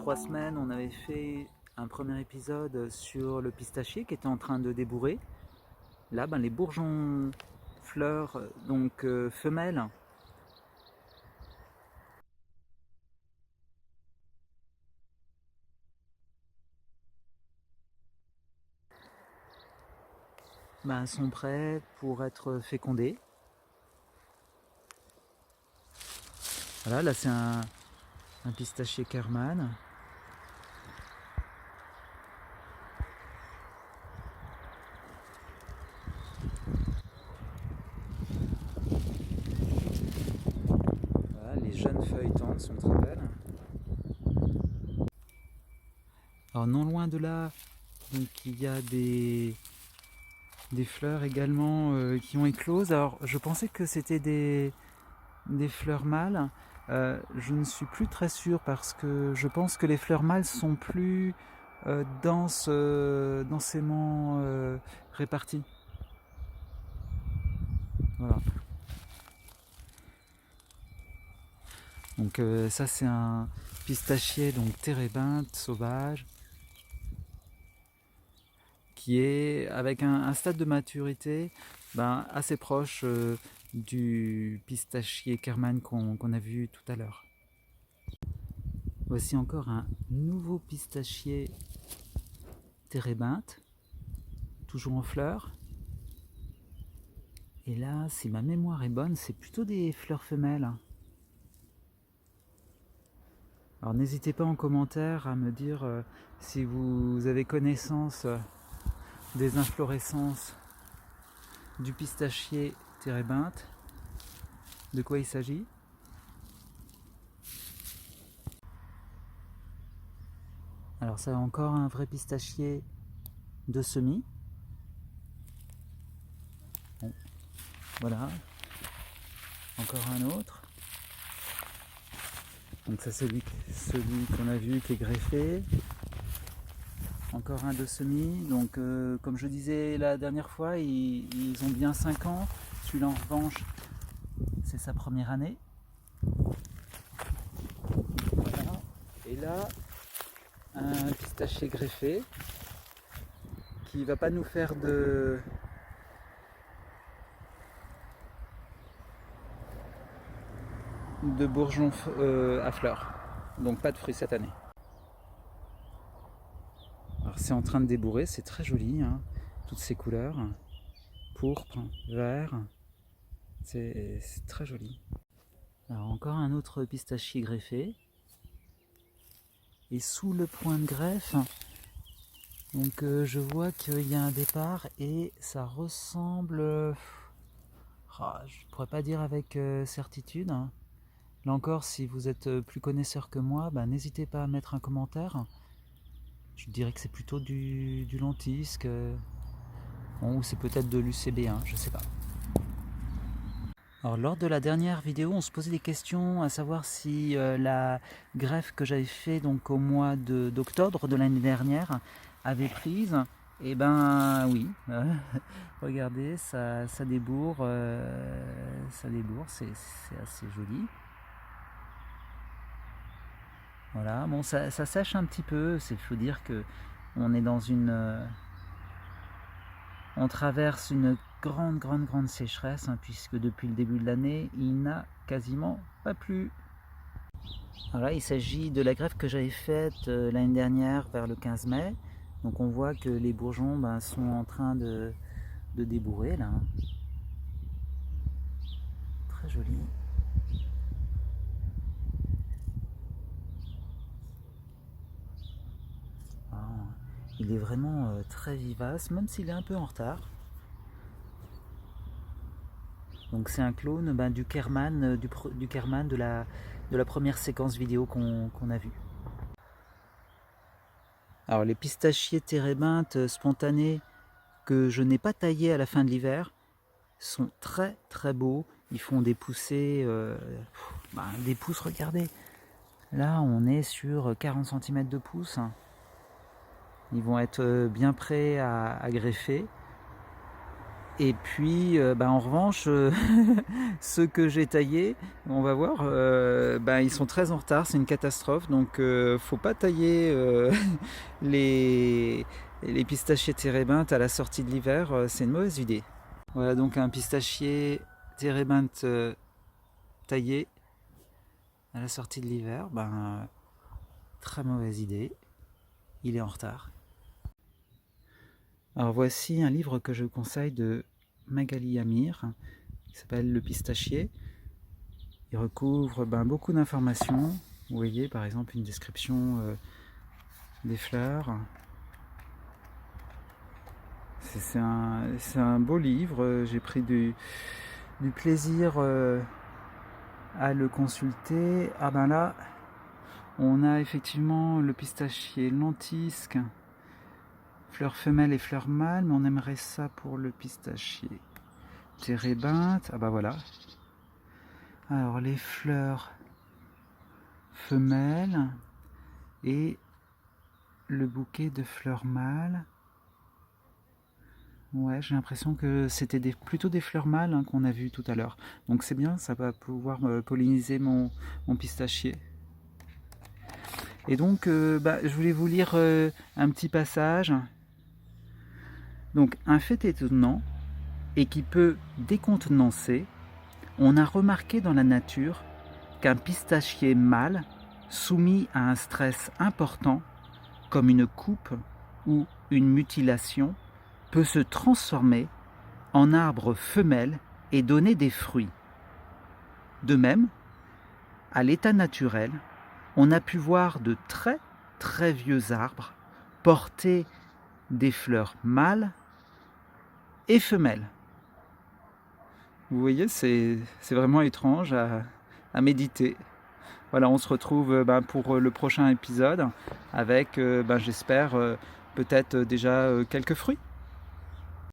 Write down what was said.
3 semaines, on avait fait un premier épisode sur le pistachier qui était en train de débourrer. Là, les bourgeons fleurs, donc femelles, sont prêts pour être fécondés. Voilà, là c'est un pistachier Kerman. Voilà, les jeunes feuilles tendres sont très belles. Alors non loin de là, donc il y a des fleurs également qui ont écloses. Alors je pensais que c'était des fleurs mâles. Je ne suis plus très sûr parce que je pense que les fleurs mâles sont plus densément réparties. Voilà. Donc ça c'est un pistachier donc térébinthe sauvage qui est avec un stade de maturité assez proche du pistachier Kerman qu'on a vu tout à l'heure. Voici encore un nouveau pistachier térébinthe, toujours en fleurs. Et là, si ma mémoire est bonne, c'est plutôt des fleurs femelles. Alors n'hésitez pas en commentaire à me dire si vous avez connaissance des inflorescences du pistachier térébinthe, de quoi il s'agit. Alors ça, encore un vrai pistachier de semis. Bon, voilà, encore un autre. Donc ça c'est celui qu'on a vu qui est greffé. Encore un de semis. Donc comme je disais la dernière fois, ils ont bien 5 ans. Celui-là en revanche, c'est sa première année. Voilà. Et là, un pistachier greffé qui va pas nous faire de bourgeons à fleurs. Donc pas de fruits cette année. Alors c'est en train de débourrer, c'est très joli, hein, toutes ces couleurs, pourpre, vert, c'est très joli. Alors encore un autre pistachier greffé. Et sous le point de greffe, donc je vois qu'il y a un départ et ça ressemble, je ne pourrais pas dire avec certitude. Hein. Là encore, si vous êtes plus connaisseur que moi, n'hésitez pas à mettre un commentaire. Je dirais que c'est plutôt du lentisque, ou c'est peut-être de l'UCB1, je sais pas. Alors lors de la dernière vidéo, on se posait des questions à savoir si la greffe que j'avais fait donc au mois d'octobre de l'année dernière avait prise. Et oui, regardez, ça débourre, c'est assez joli. Voilà, bon ça sèche un petit peu, il faut dire que on est dans on traverse une grande sécheresse, hein, puisque depuis le début de l'année, il n'a quasiment pas plu. Alors là, il s'agit de la greffe que j'avais faite l'année dernière vers le 15 mai. Donc on voit que les bourgeons sont en train de débourrer là. Très joli. Ah, il est vraiment très vivace, même s'il est un peu en retard. Donc c'est un clone du Kerman, du Kerman de la première séquence vidéo qu'on a vue. Alors les pistachiers térébinthes spontanés que je n'ai pas taillés à la fin de l'hiver sont très beaux. Ils font des poussées, des pousses, regardez. Là on est sur 40 cm de pouces. Ils vont être bien prêts à greffer. Et puis, en revanche, ceux que j'ai taillés, on va voir, ils sont très en retard, c'est une catastrophe. Donc, faut pas tailler les, les pistachiers térébinthes à la sortie de l'hiver, c'est une mauvaise idée. Voilà donc un pistachier térébinthe taillé à la sortie de l'hiver, très mauvaise idée, il est en retard. Alors voici un livre que je conseille de Magali Amir, qui s'appelle Le Pistachier. Il recouvre beaucoup d'informations. Vous voyez par exemple une description des fleurs. C'est un beau livre, j'ai pris du plaisir à le consulter. Ah ben là, on a effectivement le pistachier lentisque, fleurs femelles et fleurs mâles, mais on aimerait ça pour le pistachier térébinthe. Ah bah voilà. Alors les fleurs femelles et le bouquet de fleurs mâles. Ouais, j'ai l'impression que c'était plutôt des fleurs mâles qu'on a vues tout à l'heure. Donc c'est bien, ça va pouvoir polliniser mon pistachier. Et donc, je voulais vous lire un petit passage. Donc, un fait étonnant et qui peut décontenancer, on a remarqué dans la nature qu'un pistachier mâle, soumis à un stress important, comme une coupe ou une mutilation, peut se transformer en arbre femelle et donner des fruits. De même, à l'état naturel, on a pu voir de très très vieux arbres porter des fleurs mâles et femelles. Vous voyez, c'est vraiment étrange à méditer. Voilà, on se retrouve pour le prochain épisode avec, j'espère, peut-être déjà quelques fruits.